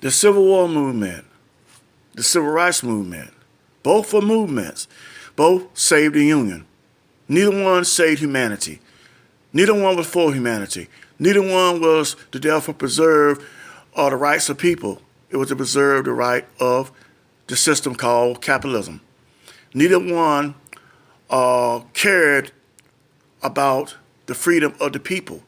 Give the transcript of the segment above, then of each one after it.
The Civil War movement, the Civil Rights movement, both were movements. Both saved the Union. Neither one saved humanity. Neither one was for humanity. Neither one was to therefore preserve the rights of people. It was to preserve the right of the system called capitalism. Neither one cared about the freedom of the people.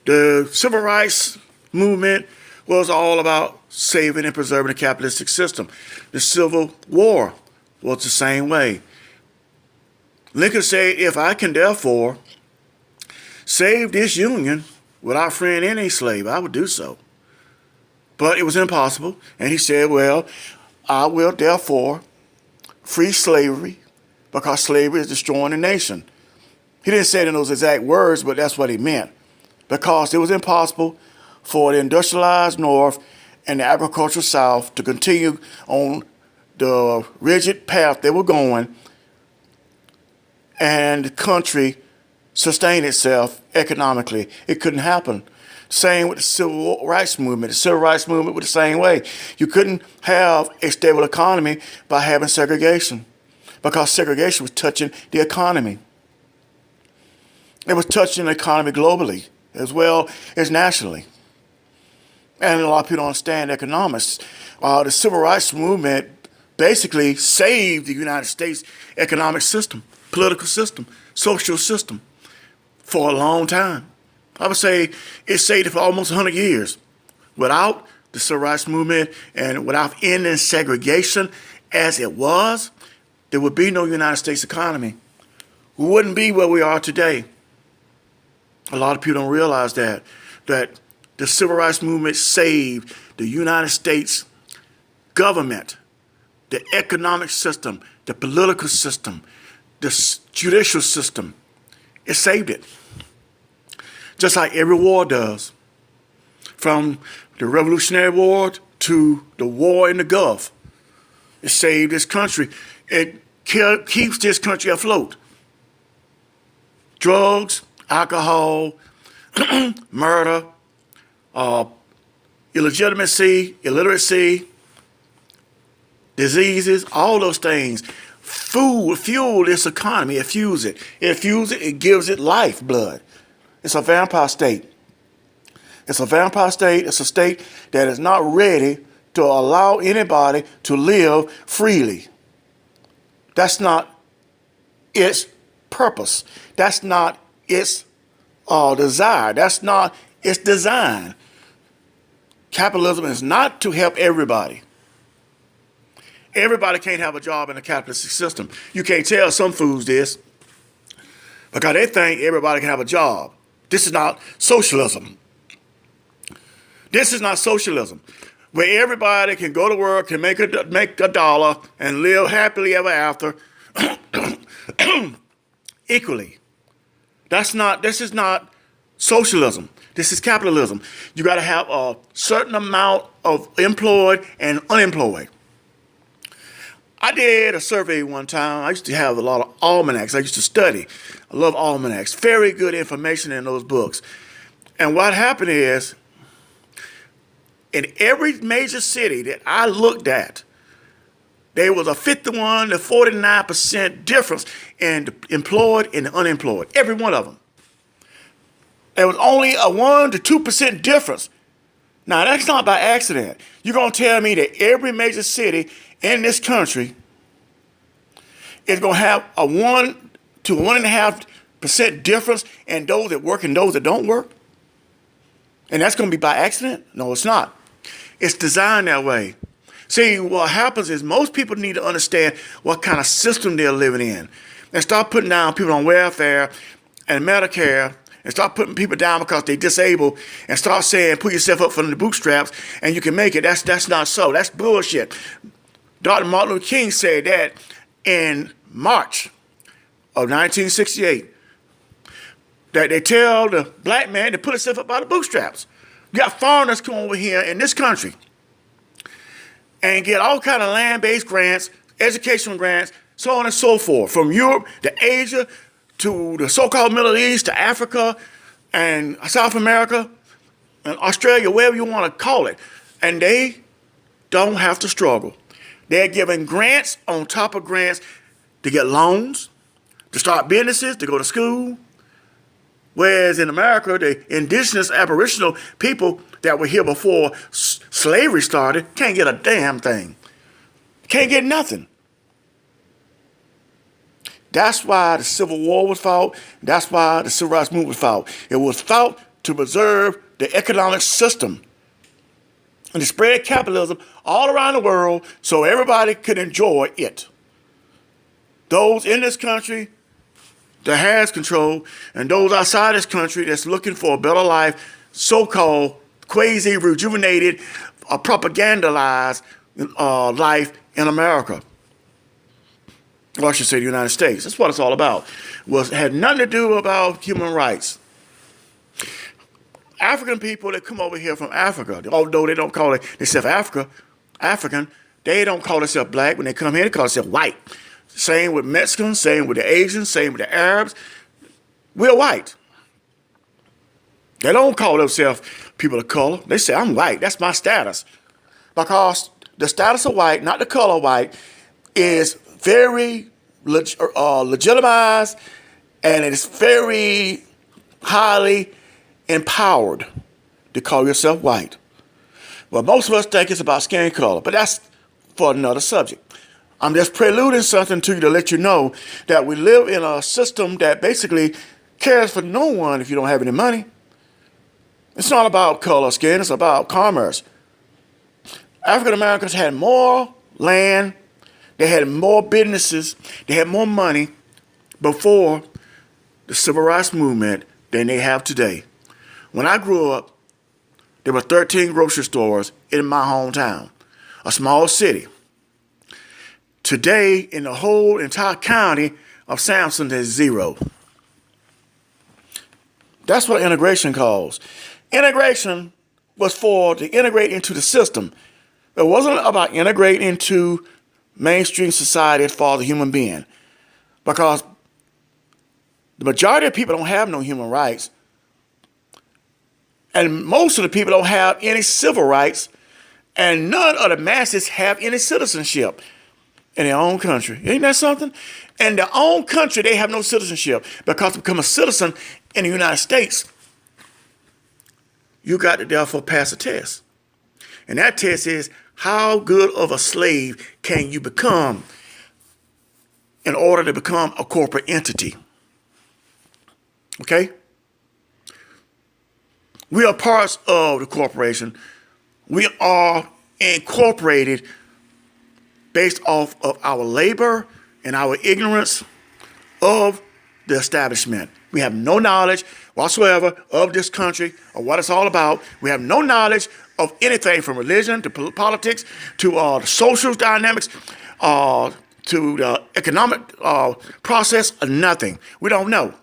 The civil rights movement was all about saving and preserving the capitalistic system. The Civil War was the same way. Lincoln said, if I can therefore save this Union without freeing any slave, I would do so. But it was impossible. And he said, well, I will therefore free slavery because slavery is destroying the nation. He didn't say it in those exact words, but that's what he meant. Because it was impossible for the industrialized North and the agricultural South to continue on the rigid path they were going and the country sustain itself economically. It couldn't happen. Same with the Civil Rights movement. The Civil Rights movement was the same way. You couldn't have a stable economy by having segregation because segregation was touching the economy. It was touching the economy globally as well as nationally. And a lot of people don't understand economics. The Civil Rights movement basically saved the United States economic system, political system, social system for a long time. I would say it saved it for almost 100 years. Without the Civil Rights movement and without ending segregation as it was, there would be no United States economy. We wouldn't be where we are today. A lot of people don't realize that the Civil Rights movement saved the United States government, the economic system, the political system, the judicial system. It saved it. Just like every war does. From the Revolutionary War to the war in the Gulf. It saved this country. It keeps this country afloat. Drugs, alcohol, murder, illegitimacy, illiteracy, diseases, all those things. Food fuel this economy. It fuels it. It fuels it. It gives it life blood. It's a vampire state. It's a vampire state. It's a state that is not ready to allow anybody to live freely. That's not its purpose. That's not its desire. That's not its design. Capitalism is not to help everybody. Everybody can't have a job in the capitalistic system. You can't tell some fools this because they think everybody can have a job. This is not socialism. This is not socialism, where everybody can go to work and make a dollar and live happily ever after equally. This is not socialism. This is capitalism. You got to have a certain amount of employed and unemployed. I did a survey one time. I used to have a lot of almanacs. I used to study. I love almanacs. Very good information in those books. And what happened is, in every major city that I looked at, there was a 51 to 49% difference in the employed and the unemployed. Every one of them. There was only a 1 to 2% difference. Now, that's not by accident. You're going to tell me that every major city in this country is going to have a 1 to 1.5% difference in those that work and those that don't work? And that's going to be by accident? No, it's not. It's designed that way. See, what happens is most people need to understand what kind of system they're living in and start putting down people on welfare and Medicare and start putting people down because they're disabled and start saying, put yourself up from the bootstraps and you can make it. That's not so. That's bullshit. Dr. Martin Luther King said that in March of 1968, that they tell the black man to put himself up by the bootstraps. You got foreigners come over here in this country and get all kind of land-based grants, educational grants, so on and so forth, from Europe to Asia to the so-called Middle East to Africa and South America and Australia, wherever you want to call it. and they don't have to struggle. They're given grants on top of grants to get loans, to start businesses, to go to school. Whereas in America, the indigenous aboriginal people that were here before slavery started can't get a damn thing. Can't get nothing. That's why the Civil War was fought. That's why the Civil Rights Movement was fought. It was fought to preserve the economic system and to spread capitalism all around the world so everybody could enjoy it. Those in this country that has control and those outside this country that's looking for a better life, so-called quasi rejuvenated or propagandized life in America. Or I should say the United States. That's what it's all about. It had nothing to do about human rights. African people that come over here from Africa, although they don't call themselves African, they don't call themselves black. When they come here, they call themselves white. Same with Mexicans, same with the Asians, same with the Arabs. We're white. They don't call themselves people of color. They say, I'm white. That's my status. Because the status of white, not the color of white, is very legitimized, and it is very highly empowered to call yourself white. Well, most of us think it's about skin color, but that's for another subject. I'm just preluding something to you to let you know that we live in a system that basically cares for no one if you don't have any money. It's not about color or skin, it's about commerce. African Americans had more land, they had more businesses, they had more money before the Civil Rights Movement than they have today. When I grew up, there were 13 grocery stores in my hometown, a small city. Today, in the whole entire county of Sampson, there's 0. That's what integration calls. Integration was to integrate into the system. It wasn't about integrating into mainstream society as far as a human being. Because the majority of people don't have no human rights. And most of the people don't have any civil rights. And none of the masses have any citizenship in their own country. Ain't that something? In their own country, they have no citizenship. Because to become a citizen in the United States, you got to therefore pass a test. And that test is, how good of a slave can you become in order to become a corporate entity? Okay? We are parts of the corporation. We are incorporated based off of our labor and our ignorance of the establishment. We have no knowledge whatsoever of this country or what it's all about. We have no knowledge of anything from religion to politics to the social dynamics to the economic process or nothing. We don't know.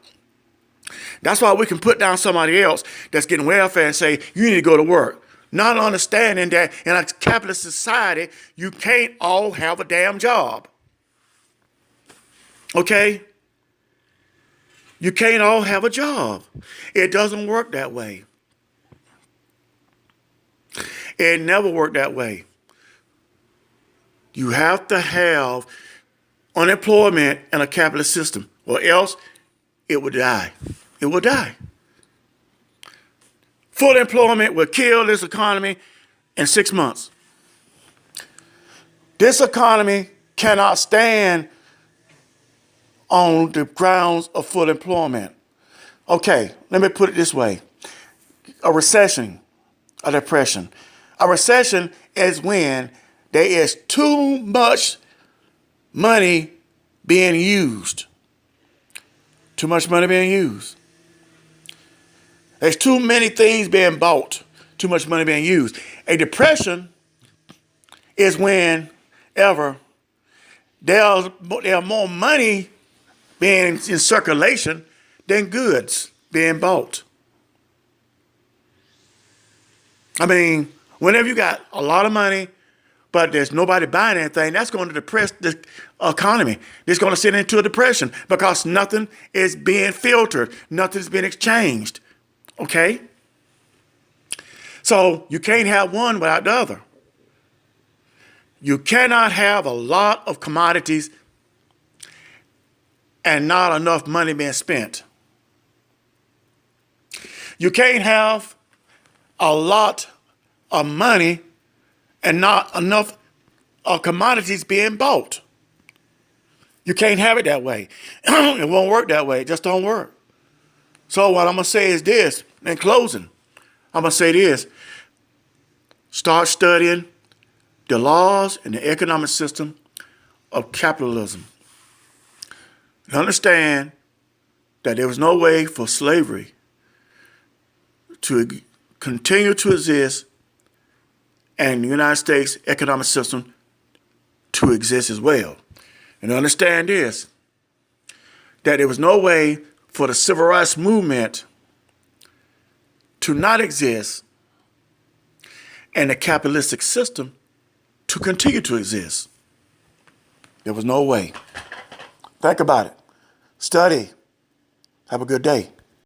That's why we can put down somebody else that's getting welfare and say, you need to go to work. Not understanding that in a capitalist society, you can't all have a damn job. Okay? You can't all have a job. It doesn't work that way. It never worked that way. You have to have unemployment in a capitalist system, or else it will die. It will die. Full employment will kill this economy in 6 months. This economy cannot stand on the grounds of full employment. Okay, let me put it this way. A recession, a depression. A recession is when there is too much money being used. Too much money being used. There's too many things being bought. Too much money being used. A depression is whenever there's more money being in circulation than goods being bought. I mean, whenever you got a lot of money, but there's nobody buying anything, that's going to depress the economy. It's going to send into a depression because nothing is being filtered. Nothing is being exchanged. Okay? So you can't have one without the other. You cannot have a lot of commodities and not enough money being spent. You can't have a lot of money and not enough commodities being bought. You can't have it that way. It won't work that way. It just don't work. So what I'm going to say is this, in closing, I'm going to say this. Start studying the laws and the economic system of capitalism. And understand that there was no way for slavery to continue to exist and the United States economic system to exist as well. And understand this, that there was no way for the civil rights movement to not exist and the capitalistic system to continue to exist. There was no way. Think about it. Study. Have a good day.